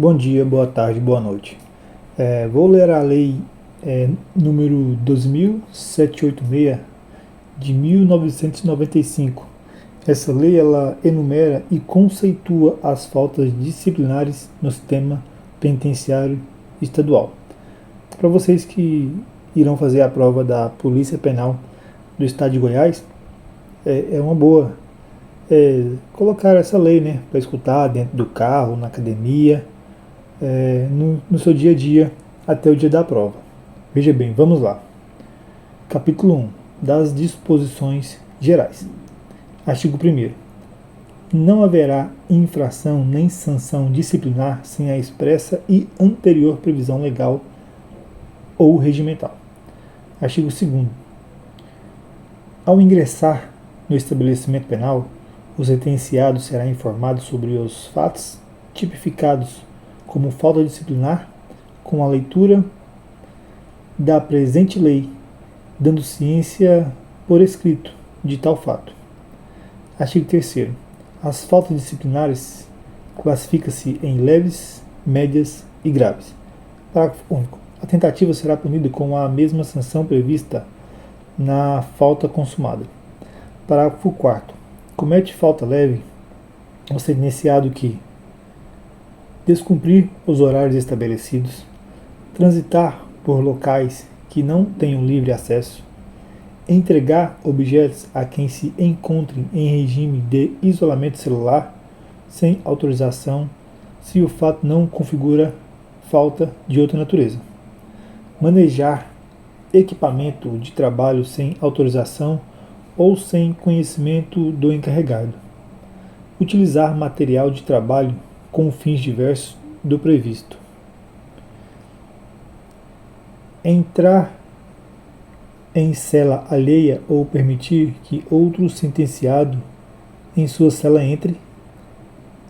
Bom dia, boa tarde, boa noite. Vou ler a lei número 12.786 de 1995. Essa lei ela enumera e conceitua as faltas disciplinares no sistema penitenciário estadual. Para vocês que irão fazer a prova da Polícia Penal do Estado de Goiás, é uma boa colocar essa lei, né, para escutar dentro do carro, na academia, no seu dia a dia até o dia da prova. Veja bem, vamos lá. Capítulo 1 das disposições gerais. Artigo 1º. Não haverá infração nem sanção disciplinar sem a expressa e anterior previsão legal ou regimental. Artigo 2º. Ao ingressar no estabelecimento penal, o sentenciado será informado sobre os fatos tipificados como falta disciplinar com a leitura da presente lei, dando ciência por escrito de tal fato. Artigo 3º. As faltas disciplinares classificam-se em leves, médias e graves. Parágrafo único. A tentativa será punida com a mesma sanção prevista na falta consumada. Parágrafo 4º. Comete falta leve o sentenciado que descumprir os horários estabelecidos, transitar por locais que não tenham livre acesso, entregar objetos a quem se encontre em regime de isolamento celular sem autorização, se o fato não configura falta de outra natureza, manejar equipamento de trabalho sem autorização ou sem conhecimento do encarregado, utilizar material de trabalho com fins diversos do previsto, entrar em cela alheia ou permitir que outro sentenciado em sua cela entre,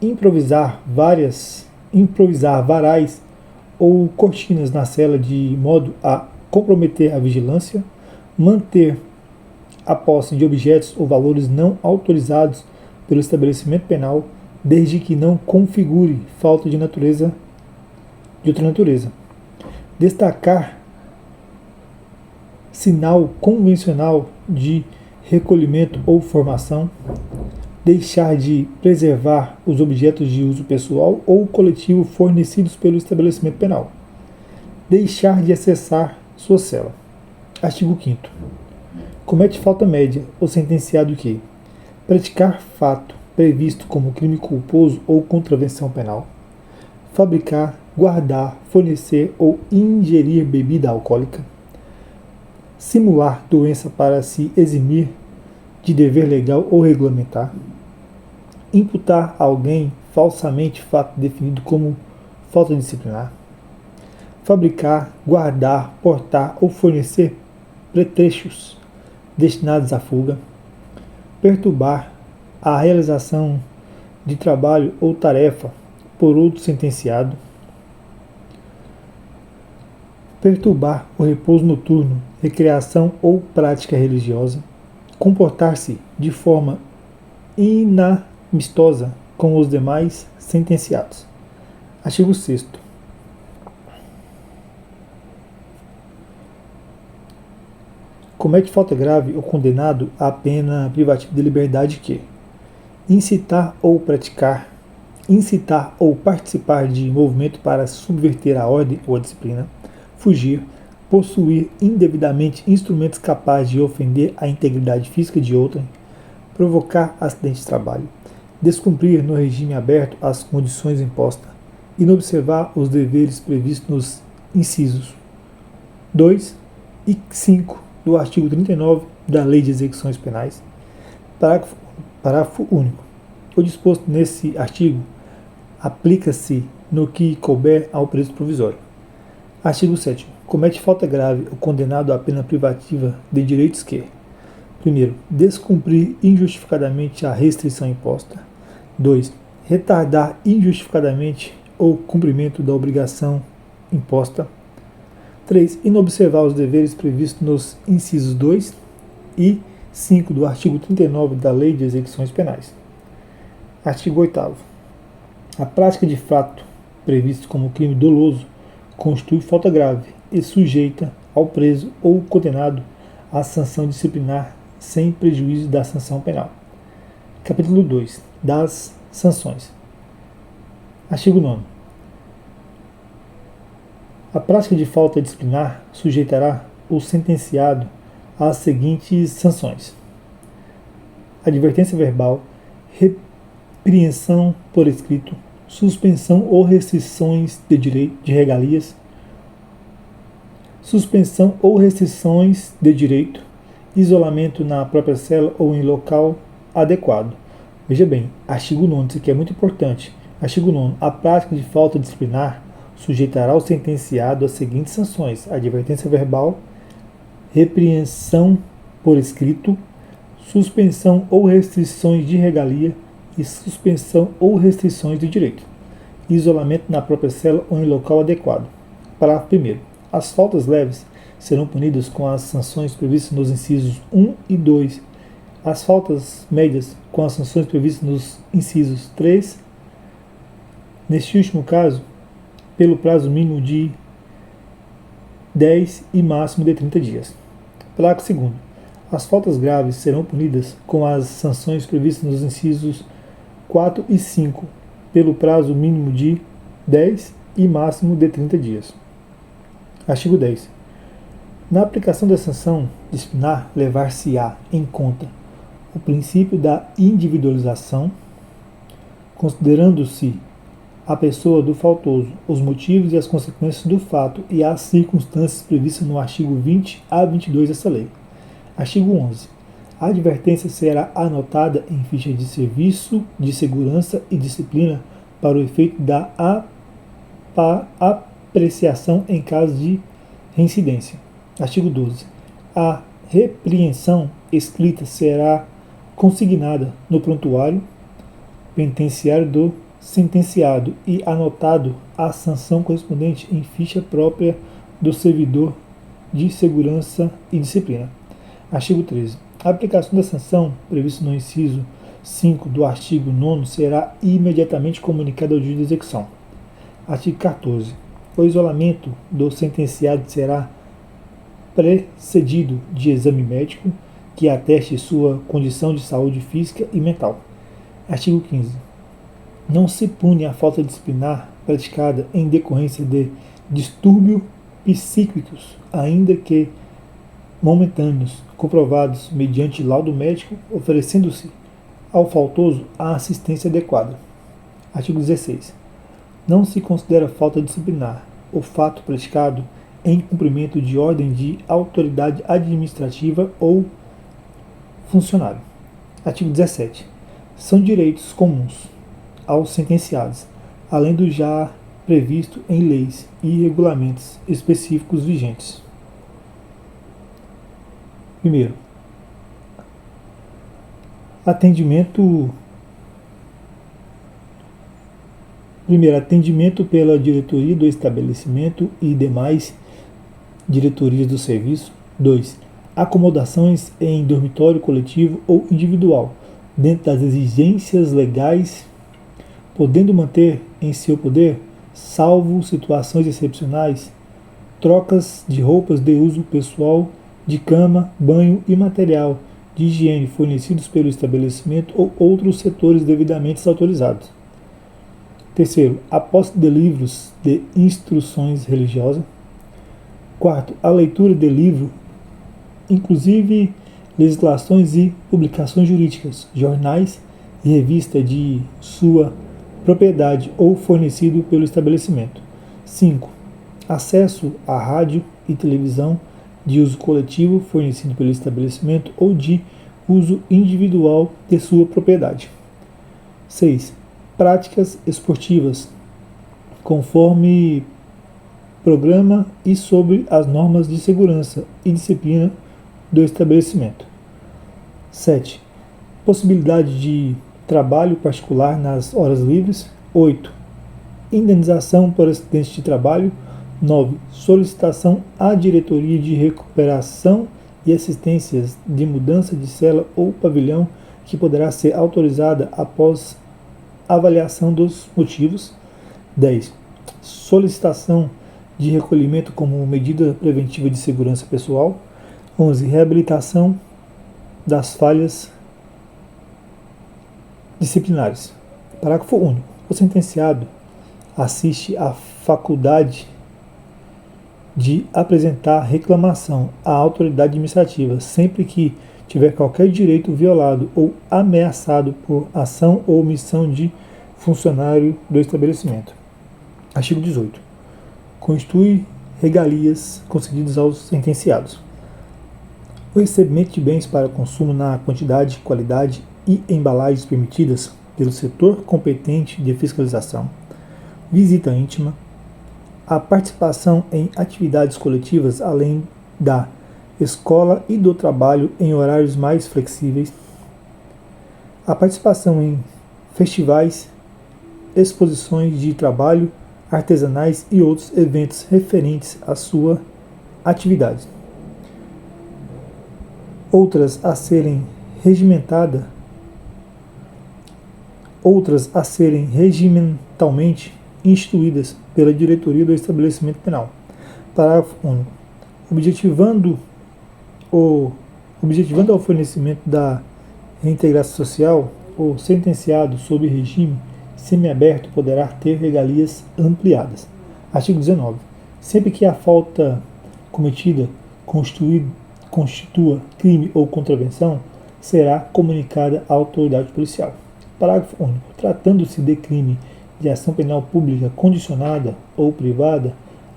improvisar varais ou cortinas na cela de modo a comprometer a vigilância, manter a posse de objetos ou valores não autorizados pelo estabelecimento penal, desde que não configure falta de outra natureza. Destacar sinal convencional de recolhimento ou formação, deixar de preservar os objetos de uso pessoal ou coletivo fornecidos pelo estabelecimento penal, deixar de acessar sua cela. Artigo 5º. Comete falta média o sentenciado que praticar fato previsto como crime culposo ou contravenção penal, fabricar, guardar, fornecer ou ingerir bebida alcoólica, simular doença para se eximir de dever legal ou regulamentar, imputar a alguém falsamente fato definido como falta disciplinar, fabricar, guardar, portar ou fornecer pretrechos destinados à fuga, perturbar a realização de trabalho ou tarefa por outro sentenciado, perturbar o repouso noturno, recreação ou prática religiosa, comportar-se de forma inamistosa com os demais sentenciados. Artigo 6º. Comete falta grave o condenado à pena privativa de liberdade que incitar ou participar de movimento para subverter a ordem ou a disciplina, fugir, possuir indevidamente instrumentos capazes de ofender a integridade física de outrem, provocar acidente de trabalho, descumprir no regime aberto as condições impostas e não observar os deveres previstos nos incisos 2 e 5 do artigo 39 da Lei de Execuções Penais. Parágrafo único. O disposto nesse artigo aplica-se no que couber ao preso provisório. Artigo 7º. Comete falta grave o condenado à pena privativa de direitos que: 1º, descumprir injustificadamente a restrição imposta. 2. Retardar injustificadamente o cumprimento da obrigação imposta. 3. Inobservar os deveres previstos nos incisos 2 e 5 do artigo 39 da Lei de Execuções Penais. Artigo 8º. A prática de fato previstos como crime doloso constitui falta grave e sujeita ao preso ou condenado à sanção disciplinar sem prejuízo da sanção penal. Capítulo 2. Das sanções. Artigo 9º. A prática de falta disciplinar sujeitará o sentenciado às seguintes sanções: advertência verbal, repreensão por escrito, suspensão ou restrições de direito de regalias, suspensão ou restrições de direito, isolamento na própria cela ou em local adequado. Veja bem, artigo 9º, isso aqui é muito importante. Artigo 9º. A prática de falta disciplinar sujeitará o sentenciado às seguintes sanções: advertência verbal, repreensão por escrito, suspensão ou restrições de regalia e suspensão ou restrições de direito, isolamento na própria cela ou em local adequado. Parágrafo 1º. As faltas leves serão punidas com as sanções previstas nos incisos 1 e 2, as faltas médias com as sanções previstas nos incisos 3, neste último caso, pelo prazo mínimo de 10 e máximo de 30 dias. Parágrafo 2º. As faltas graves serão punidas com as sanções previstas nos incisos 4 e 5, pelo prazo mínimo de 10 e máximo de 30 dias. Artigo 10. Na aplicação da sanção disciplinar, levar-se-á em conta o princípio da individualização, considerando-se a pessoa do faltoso, os motivos e as consequências do fato e as circunstâncias previstas no artigo 20 a 22 dessa lei. Artigo 11. A advertência será anotada em ficha de serviço de segurança e disciplina para o efeito da apreciação em caso de reincidência. Artigo 12. A repreensão escrita será consignada no prontuário penitenciário do sentenciado e anotado a sanção correspondente em ficha própria do servidor de segurança e disciplina. Artigo 13. A aplicação da sanção prevista no inciso 5 do artigo 9º será imediatamente comunicada ao juiz de execução. Artigo 14. O isolamento do sentenciado será precedido de exame médico que ateste sua condição de saúde física e mental. Artigo 15. Não se pune a falta disciplinar praticada em decorrência de distúrbios psíquicos, ainda que momentâneos, comprovados mediante laudo médico, oferecendo-se ao faltoso a assistência adequada. Artigo 16. Não se considera falta disciplinar o fato praticado em cumprimento de ordem de autoridade administrativa ou funcionário. Artigo 17. São direitos comuns aos sentenciados, além do já previsto em leis e regulamentos específicos vigentes. Primeiro, atendimento pela diretoria do estabelecimento e demais diretorias do serviço. 2. Acomodações em dormitório coletivo ou individual, dentro das exigências legais, podendo manter em seu poder, salvo situações excepcionais, trocas de roupas de uso pessoal, de cama, banho e material de higiene fornecidos pelo estabelecimento ou outros setores devidamente autorizados. Terceiro, a posse de livros de instruções religiosas. Quarto, a leitura de livro, inclusive legislações e publicações jurídicas, jornais e revista de sua propriedade ou fornecido pelo estabelecimento. 5. Acesso à rádio e televisão de uso coletivo fornecido pelo estabelecimento ou de uso individual de sua propriedade. 6. Práticas esportivas, conforme programa e sobre as normas de segurança e disciplina do estabelecimento. 7. Possibilidade de trabalho particular nas horas livres. 8. Indenização por acidente de trabalho. 9. Solicitação à diretoria de recuperação e assistências de mudança de cela ou pavilhão, que poderá ser autorizada após avaliação dos motivos. 10. solicitação de recolhimento como medida preventiva de segurança pessoal. 11. Reabilitação das falhas disciplinares. Parágrafo único. O sentenciado assiste à faculdade de apresentar reclamação à autoridade administrativa sempre que tiver qualquer direito violado ou ameaçado por ação ou omissão de funcionário do estabelecimento. Artigo 18. Constitui regalias concedidas aos sentenciados. O recebimento de bens para consumo na quantidade, qualidade e embalagens permitidas pelo setor competente de fiscalização, visita íntima, a participação em atividades coletivas além da escola e do trabalho em horários mais flexíveis, a participação em festivais, exposições de trabalho, artesanais e outros eventos referentes à sua atividade. Outras a serem regimentalmente instituídas pela diretoria do estabelecimento penal. Parágrafo único. Objetivando ao fornecimento da reintegração social, o sentenciado sob regime semiaberto poderá ter regalias ampliadas. Artigo 19. Sempre que a falta cometida constitua crime ou contravenção, será comunicada à autoridade policial. Parágrafo único. Tratando-se de crime de ação penal pública condicionada ou privada,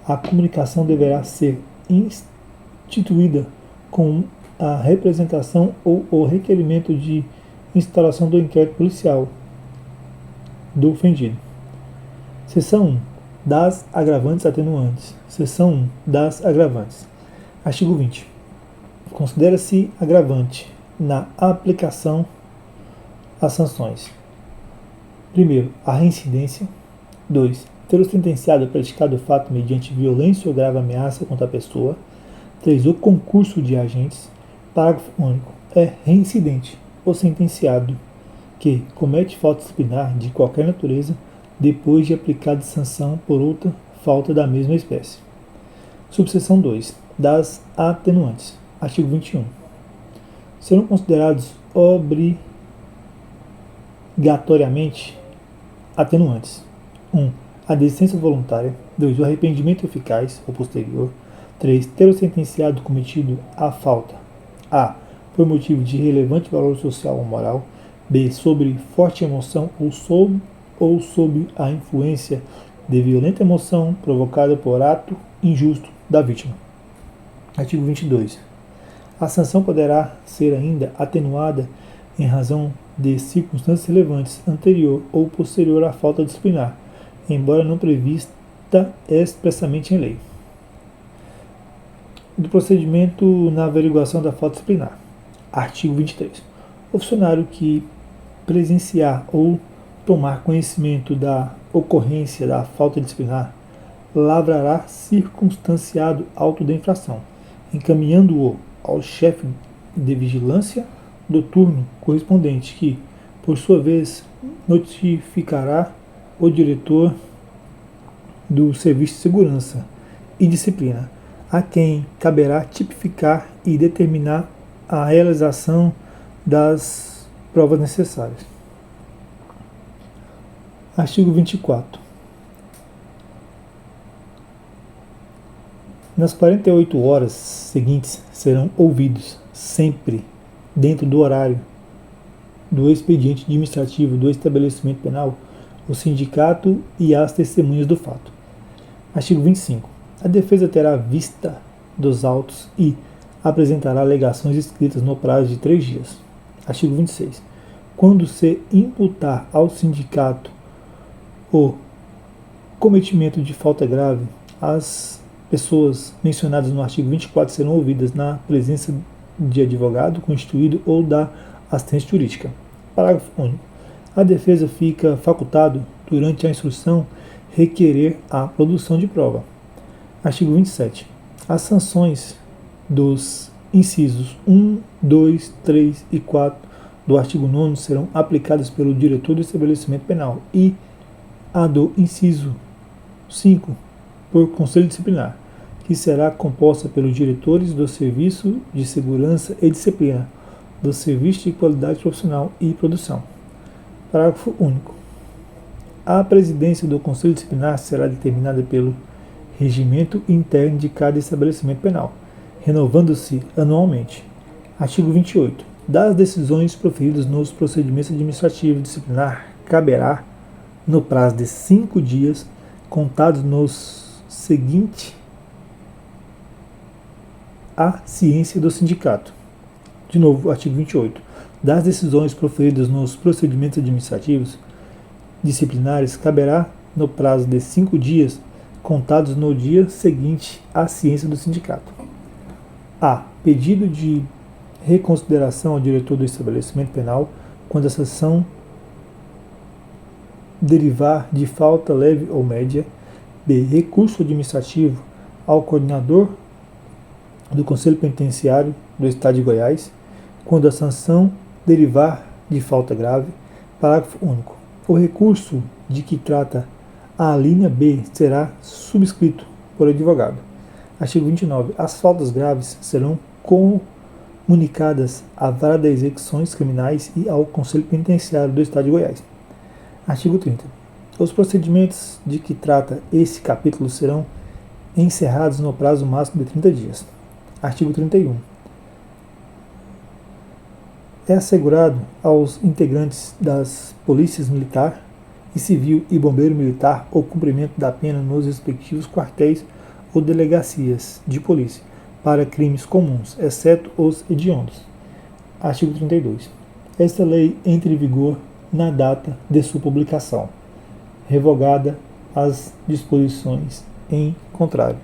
a comunicação deverá ser instituída com a representação ou o requerimento de instalação do inquérito policial do ofendido. Seção 1. Das agravantes atenuantes. Seção 1. Das agravantes. Artigo 20. Considera-se agravante na aplicação às sanções: 1. A reincidência. 2. Ter o sentenciado praticado o fato mediante violência ou grave ameaça contra a pessoa. 3. O concurso de agentes. Parágrafo único. É reincidente o sentenciado que comete falta disciplinar de qualquer natureza depois de aplicada sanção por outra falta da mesma espécie. Subseção 2. Das atenuantes. Artigo 21. Serão considerados obrigatoriamente atenuantes: 1. A desistência voluntária. 2. O arrependimento eficaz ou posterior. 3. Ter o sentenciado cometido a falta: a. Por motivo de relevante valor social ou moral. B. Sobre forte emoção ou sob a influência de violenta emoção provocada por ato injusto da vítima. Artigo 22. A sanção poderá ser ainda atenuada em razão de circunstâncias relevantes anterior ou posterior à falta disciplinar, embora não prevista expressamente em lei. Do procedimento na averiguação da falta disciplinar. Artigo 23. O funcionário que presenciar ou tomar conhecimento da ocorrência da falta disciplinar lavrará circunstanciado auto da infração, encaminhando-o ao chefe de vigilância do turno correspondente, que, por sua vez, notificará o diretor do Serviço de Segurança e Disciplina, a quem caberá tipificar e determinar a realização das provas necessárias. Artigo 24. Nas 48 horas seguintes serão ouvidos, sempre dentro do horário do expediente administrativo do estabelecimento penal, o sindicato e as testemunhas do fato. Artigo 25. A defesa terá vista dos autos e apresentará alegações escritas no prazo de 3 dias. Artigo 26. Quando se imputar ao sindicato o cometimento de falta grave, as pessoas mencionadas no artigo 24 serão ouvidas na presença de advogado constituído ou da assistência jurídica. Parágrafo único. A defesa fica facultado, durante a instrução, requerer a produção de prova. Artigo 27. As sanções dos incisos 1, 2, 3 e 4 do artigo 9º serão aplicadas pelo diretor do estabelecimento penal e a do inciso 5. Por Conselho Disciplinar, que será composta pelos diretores do Serviço de Segurança e Disciplina, do Serviço de Qualidade Profissional e Produção. Parágrafo único. A presidência do Conselho Disciplinar será determinada pelo regimento interno de cada estabelecimento penal, renovando-se anualmente. Artigo 28. Das decisões proferidas nos procedimentos administrativos disciplinar, caberá, no prazo de 5 dias, contados nos seguinte a ciência do sindicato. De novo, artigo 28. Das decisões proferidas nos procedimentos administrativos disciplinares, caberá, no prazo de 5 dias, contados no dia seguinte à ciência do sindicato. A. Pedido de reconsideração ao diretor do estabelecimento penal quando essa ação derivar de falta leve ou média. B. Recurso administrativo ao coordenador do Conselho Penitenciário do Estado de Goiás quando a sanção derivar de falta grave. Parágrafo único. O recurso de que trata a alínea B será subscrito por advogado. Artigo 29. As faltas graves serão comunicadas à Vara das Execuções Criminais e ao Conselho Penitenciário do Estado de Goiás. Artigo 30. Os procedimentos de que trata esse capítulo serão encerrados no prazo máximo de 30 dias. Artigo 31. É assegurado aos integrantes das polícias militar e civil e bombeiro militar o cumprimento da pena nos respectivos quartéis ou delegacias de polícia para crimes comuns, exceto os hediondos. Artigo 32. Esta lei entra em vigor na data de sua publicação, revogada as disposições em contrário.